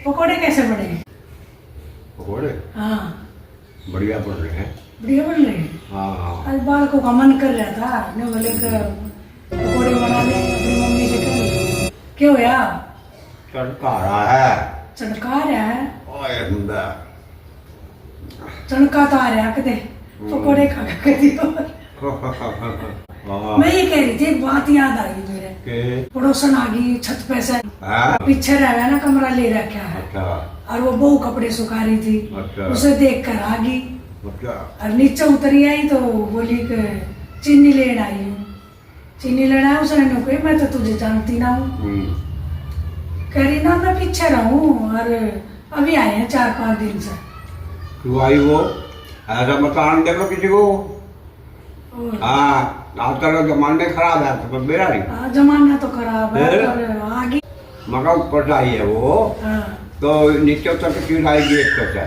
पकोड़े कैसे बने? पकोड़े हाँ बढ़िया बन रहे हैं। बढ़िया बन रहे हैं। हाँ आज बालकों का मन कर रहा था ने बोले कि पकोड़े बना ले अपनी मम्मी से। क्यों यार? चटका रहा है। चटका रहा है? ओए अंदा चटका तो आ रहा कदे पकोड़े खा के दियो। मैं ये कह रही थी एक बात याद आ गई मेरे के पड़ोसन आ गई छत पे से हाँ पीछे रह गया ना कमरा ले रखा है अच्छा और वो बहू कपड़े सुखा रही थी अच्छा उसे देख कर आ गई अच्छा और नीचे उतरी आई तो बोली कि चीनी लेने आई हूँ। चीनी लेना है उसने नुको मैं तो तुझे जानती ना हूँ। कह रही ना मैं पीछे रहूँ और अभी आए हैं 4-5 दिन से। क्यों आई वो? ऐसा मकान देखो किसी को। हाँ आजकल का जमाने खराब है तो मेरा नहीं। जमाना तो खराब है और आगे मगर ऊपर से आई है वो तो नीचे तक क्यों आएगी एक तो से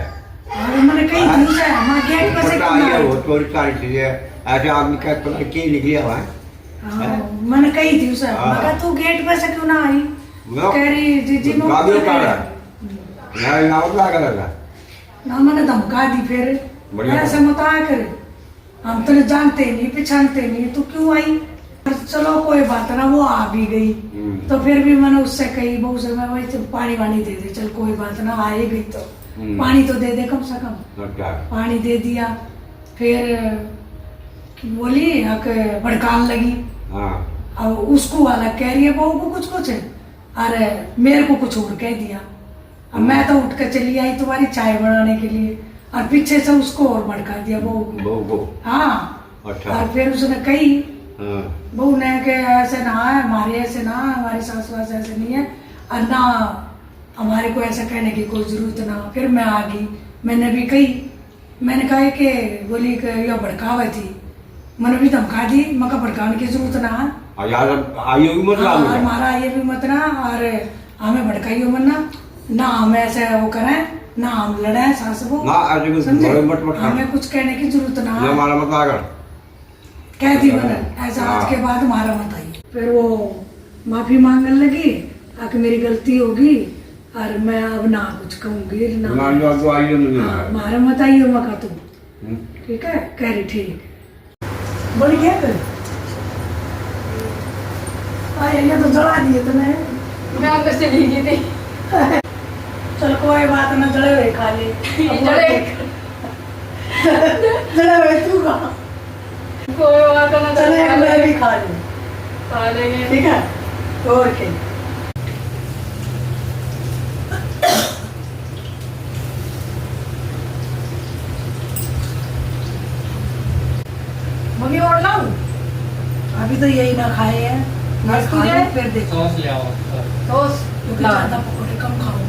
मैंने कही थी से मां गेट पे से ऊपर आई है वो थोड़ी सारी चीजें ऐसे आदमी का पता की निकली हुआ है। मैंने कही थी उसे मगर तू गेट पे से क्यों ना आई? कह रही जीजी मैं गाड़ी उतार रहा है ना उतार कर रहा ना मैंने धमका दी फिर बढ़िया ऐसे मत आया कर हम तो जानते नहीं पहचानते नहीं तू क्यों आई? चलो कोई बात ना वो आ भी गई तो फिर भी मैंने उससे कही बहू से मैं वही पानी वानी दे दे चल कोई बात ना आए गई तो पानी तो दे दे कम से कम। अच्छा पानी दे दिया फिर बोली भड़कान लगी। हाँ अब उसको अलग कह रही है बहू को कुछ अरे मेरे को कुछ और कह दिया। अब मैं तो उठ कर चली आई तुम्हारी चाय बनाने के लिए और पीछे से उसको और भड़का दिया बहू को। हाँ अच्छा और फिर उसने कही हाँ बहू ने के ऐसे ना है हमारे ऐसे ना हमारी सास वास ऐसे नहीं है और ना हमारे को ऐसा कहने की कोई जरूरत ना। फिर मैं आ गई मैंने भी कही मैंने कहा कि बोली कि यह भड़कावे थी मैंने भी धमका दी मगर भड़काने की जरूरत ना है यार आई होगी मतलब हमारा ये भी मत ना और हमें भड़काइयो मत ना हम ऐसे वो करें ना हम लड़े सास को ना हमें कुछ कहने की जरूरत ना है। हमारा मत आकर कह दी मैंने ऐसा आज के बाद हमारा मत आई। फिर वो माफी मांगने लगी कि मेरी गलती होगी और मैं अब ना कुछ कहूंगी ना हमारा मत आइयो मका तुम ठीक है। कह रही ठीक बोली क्या कर ये तो जला दिए तुमने मैं अंदर से ली गई थी। चल कोई बात ना जड़े हुए खा ले जड़े हुए तू खा कोई बात ना चले मैं भी खा लूं खा लेंगे ठीक है और के मम्मी और लाऊं अभी तो यही ना खाए हैं मैं खा लूं फिर देख सॉस ले आओ सॉस क्योंकि ज्यादा पकौड़े कम खाऊं।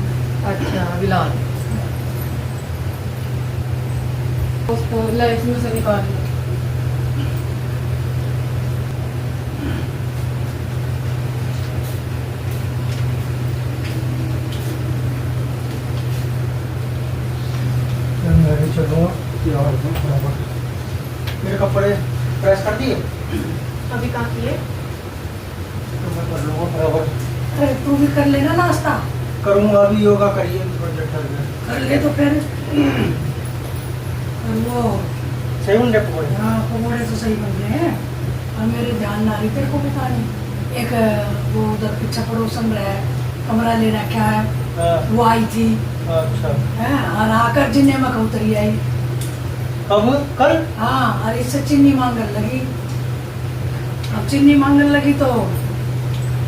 अच्छा बिलाल सॉस को ले इसमें से निकाल लो। मैं चलूँगा मेरे कपड़े प्रेस कर दिए अभी कहाँ किए? तो मैं कर लूँगा बराबर। अरे तू भी कर लेना नाश्ता करूँगा अभी योगा करिए ठहर गए कर ले तो फिर और वो सही बन रहे पकौड़े। हाँ पकौड़े तो सही बन रहे हैं और मेरे ध्यान ना रही तेरे को बता नहीं एक वो उधर पीछे पड़ोसन रहा है कमरा ले रखा है हाँ, वो आई थी अच्छा है और आकर जिन्ने में उतरी आई। कब कल हाँ और इससे चीनी मांगने लगी। अब चीनी मांगने लगी तो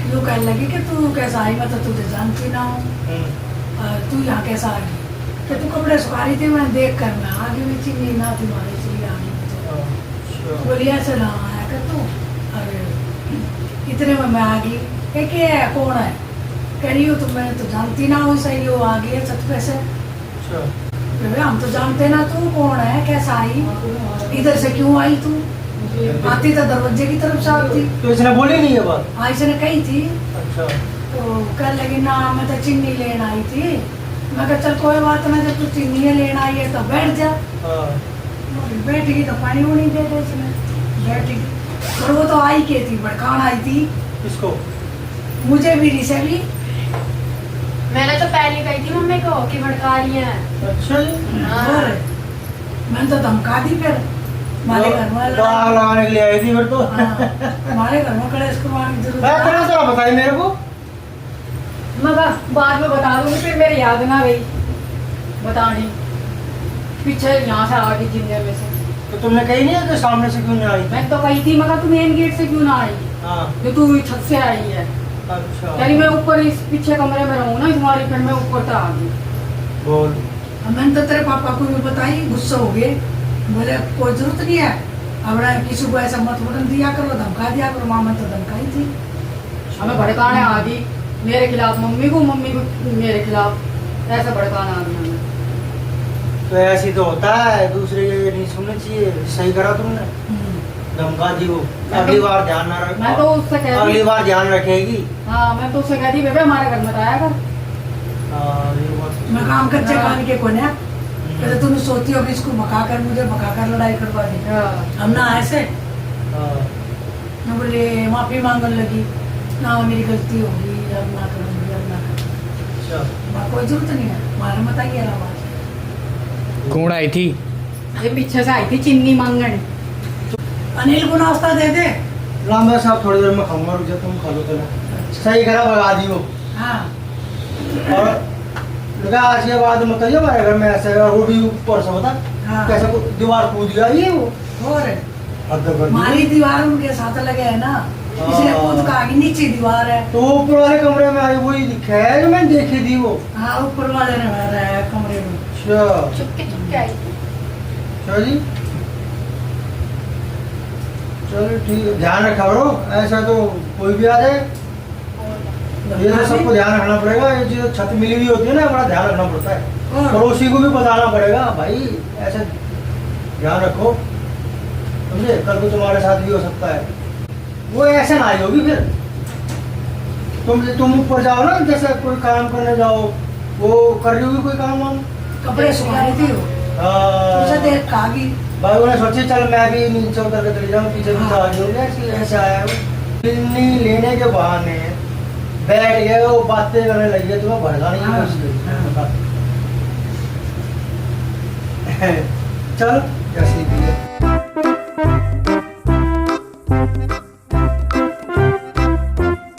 यूँ कहने लगी कि तू कैसा आई मैं तो तुझे जानती ना हूँ तू यहाँ कैसा आ गई कि तू कपड़े सुखा रही थी मैं देख कर मैं आगे भी चीनी ना तुम्हारे इसलिए आ गई अच्छा बोली ऐसे ना आया कर तू अरे इतने में मैं आ गई क्या है कौन है कह रही हूँ तो मैं तो जानती ना हूँ सही हो आ गई है छत पे से। अच्छा हम तो जानते ना तू कौन है कैसा आई इधर से क्यों आई तू आती तो दरवाजे की तरफ से आती। तो इसने बोली नहीं ये बात? हाँ इसने कही थी अच्छा तो कह लगी ना मैं तो चीनी लेने आई थी। मैं कहा चल कोई बात ना जब तू चीनी लेना आई है तो बैठ जा। हाँ बैठेगी तो पानी वो नहीं दे रहे इसमें बैठेगी और वो तो आई के थी भड़कान आई थी किसको? मुझे भी रिसेली मैंने तो पहले कही थी मम्मी को कि भड़का रही है। अच्छा जी। हाँ। और मैंने तो धमका दी फिर हमारे घर में तो आग लगाने के लिए आई थी फिर तो। हाँ, हमारे घर में कलेश करवाने की जरूरत मैं है। जरा बताई मेरे को। मगर बाद में बता दूंगी, फिर मेरी याद ना रही बतानी। पीछे यहाँ से आ गई जिंदगी में से। तो तुमने कही नहीं है कि सामने से क्यों नहीं आई? मैं तो कही थी मगर तू मेन गेट से क्यों ना आई, हाँ। जो तू छत से आई है। अच्छा। यानी मैं ऊपर इस पीछे कमरे में रहूँ ना तुम्हारी, फिर मैं ऊपर तक आ गई। बोल। अब मैंने तो तेरे पापा को भी बताई, गुस्सा हो गए, बोले कोई जरूरत नहीं है, अब ना किसी को ऐसा मत वतन दिया करो, धमका दिया करो। मामा तो धमकाई थी। हमें भड़काने आ गई मेरे खिलाफ, मम्मी को मेरे खिलाफ ऐसा भड़काना आ गया हमें। तो ऐसी तो होता है, दूसरे के नहीं सुनना चाहिए। सही करा तुमने, धमका दी वो। अगली बार ध्यान ना रख। मैं तो उससे कहती, अगली बार ध्यान रखेगी। हाँ मैं तो उससे कहती बेबे हमारे घर मत आया कर। हाँ, ये बात तो मैं काम कच्चे हाँ। खाने के कोने कहते तुम सोचती हो कि इसको मकाकर मुझे मकाकर लड़ाई करवा दी। हाँ। हम ना ऐसे हाँ। मैं बोले माफी मांगने लगी, ना मेरी गलती होगी, अब ना करूँगी, अब ना करूँगी। अच्छा। वहाँ कोई जरूरत नहीं है, हमारे मत आइए आवाज। कौन आई थी? ये पीछे से आई थी चिन्नी मांगने। अनिल को नाश्ता दे दे। ना मैं साहब थोड़ी देर में खाऊंगा, रुक जा, तुम खा लो तो ना। सही करा, भगा दी वो। हाँ और लगा आज के बाद मत आइए हमारे घर में ऐसे। और वो भी ऊपर से बता हाँ। कैसे दीवार कूद गया ये वो। और हद कर दी। हमारी दीवार उनके साथ लगे है ना, इसलिए कूद का आगे नीचे दीवार है। तो वो ऊपर वाले कमरे में आई, वही दिखा है जो मैंने देखी थी वो। हाँ ऊपर वाले ने रहा है कमरे में। अच्छा। चुपके आई थी। अच्छा जी, चलो ठीक है, ध्यान रखा करो। ऐसा तो कोई भी आ जाए, ये तो सबको ध्यान रखना पड़ेगा। ये जो छत मिली हुई होती है ना, बड़ा ध्यान रखना पड़ता है। और पड़ोसी को भी बताना पड़ेगा, भाई ऐसे ध्यान रखो, समझे? कल को तुम्हारे साथ भी हो सकता है। वो ऐसे ना आई होगी फिर। तुम ऊपर जाओ ना, जैसे कोई काम करने जाओ, वो कर रही होगी कोई काम वाम। कपड़े सुखा रही थी वो, उसे हाँ। देख खा गई। भाई उन्हें सोची चल मैं भी नीचे उतर के चली जाऊँ, पीछे पीछे आ गई होगी, ऐसे ऐसे आया वो। नहीं लेने के बहाने बैठ गए, वो बातें करने लगी है, तुम्हें भड़का नहीं हाँ, है। चल जैसी भी है।